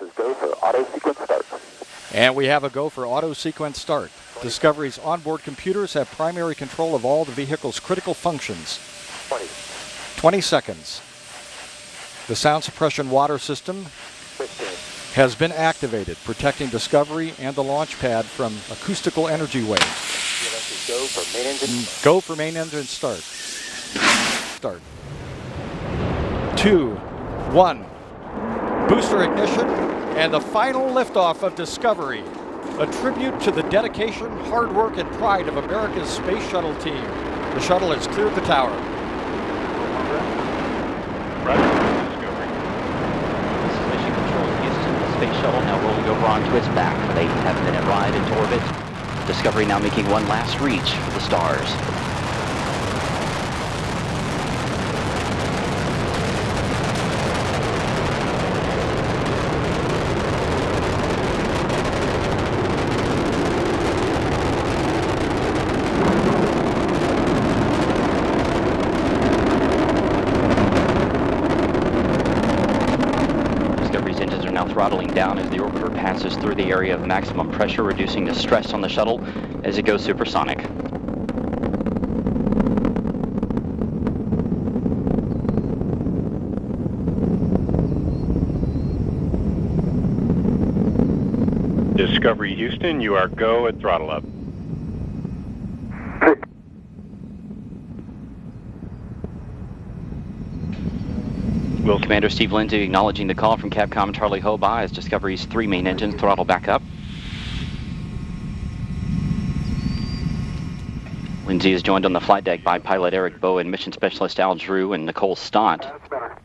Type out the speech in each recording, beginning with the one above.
is go for auto sequence start. And we have a go for auto sequence start. Discovery's onboard computers have primary control of all the vehicle's critical functions. 20 seconds. The sound suppression water system 15. has been activated, protecting Discovery and the launch pad from acoustical energy waves. Go for main engine. Go for main engine start. Start. 2, 1. Booster ignition and the final liftoff of Discovery. A tribute to the dedication, hard work, and pride of America's Space Shuttle team. The shuttle has cleared the tower. Roger, Discovery. This is Mission Control Houston. The Space Shuttle now rolling over onto its back for the 8.5-minute ride into orbit. Discovery now making one last reach for the stars. Discovery's engines are now throttling down as the orbiter passes through the area of maximum pressure, reducing the stress on the shuttle as it goes supersonic. Discovery Houston, you are go at throttle up. Commander Steve Lindsay acknowledging the call from Capcom Charlie Hoba as Discovery's 3 main engines throttle back up. Lindsay is joined on the flight deck by pilot Eric Bowen, mission specialist Al Drew, and Nicole Stott. That's better.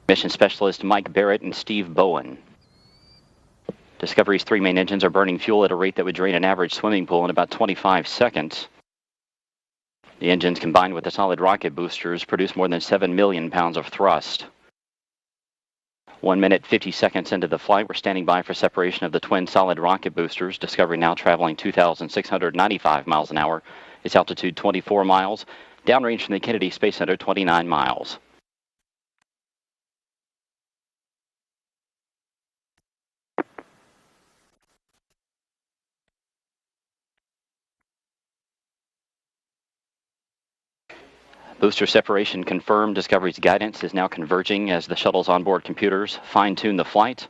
Mission specialist Mike Barrett and Steve Bowen. Discovery's 3 main engines are burning fuel at a rate that would drain an average swimming pool in about 25 seconds. The engines, combined with the solid rocket boosters, produce more than 7 million pounds of thrust. 1 minute, 50 seconds into the flight, we're standing by for separation of the twin solid rocket boosters. Discovery now traveling 2,695 miles an hour. Its altitude 24 miles. Downrange from the Kennedy Space Center 29 miles. Booster separation confirmed. Discovery's guidance is now converging as the shuttle's onboard computers fine-tune the flight.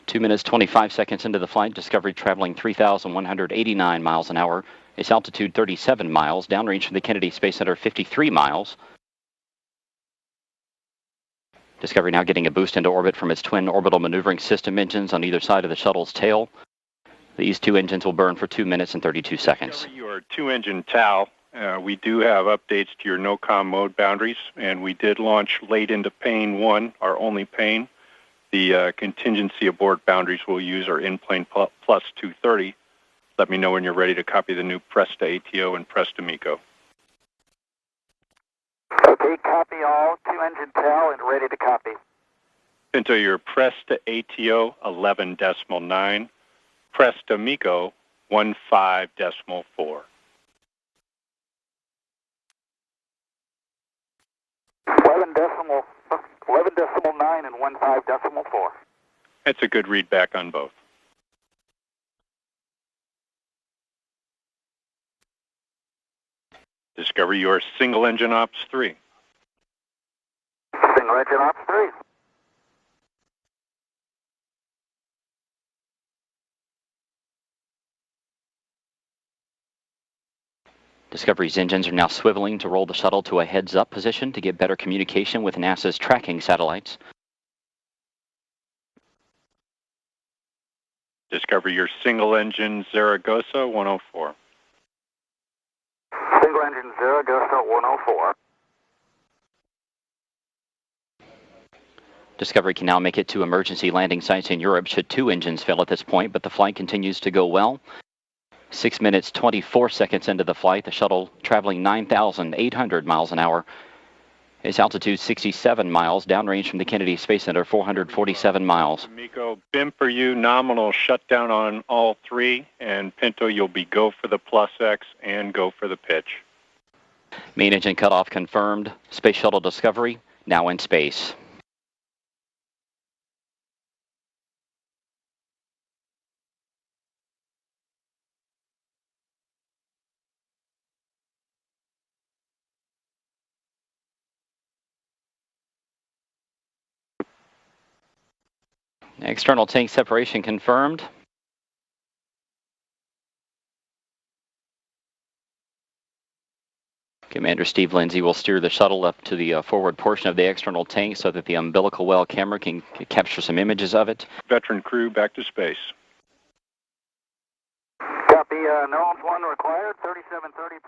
Two minutes, 25 seconds into the flight, Discovery traveling 3,189 miles an hour. Its altitude 37 miles. Downrange from the Kennedy Space Center 53 miles. Discovery now getting a boost into orbit from its twin orbital maneuvering system engines on either side of the shuttle's tail. These 2 engines will burn for 2 minutes and 32 seconds. Your 2-engine TAL. We do have updates to your no-com mode boundaries, and we did launch late into Pane 1, our only pane. The contingency aboard boundaries we'll use are in-plane plus 230. Let me know when you're ready to copy the new Presta ATO and Presta MECO. Okay, copy all. 2-engine TAL and ready to copy. Into your Presta ATO 11.9. Presta MECO 15.4. 11.9 and 15.4. That's a good read back on both. Discover your single engine ops 3. Single engine ops 3. Discovery's engines are now swiveling to roll the shuttle to a heads-up position to get better communication with NASA's tracking satellites. Discover your single engine Zaragoza 104. Single engine Zaragoza 104. Discovery can now make it to emergency landing sites in Europe should 2 engines fail at this point, but the flight continues to go well. 6 minutes, 24 seconds into the flight, the shuttle traveling 9,800 miles an hour. Its altitude 67 miles, downrange from the Kennedy Space Center 447 miles. Miko, BIM for you, nominal shutdown on all three, and Pinto, you'll be go for the plus X and go for the pitch. Main engine cutoff confirmed. Space Shuttle Discovery now in space. External tank separation confirmed. Commander Steve Lindsay will steer the shuttle up to the forward portion of the external tank so that the umbilical well camera can capture some images of it. Veteran crew back to space. Copy, Knowles 1 required, 3730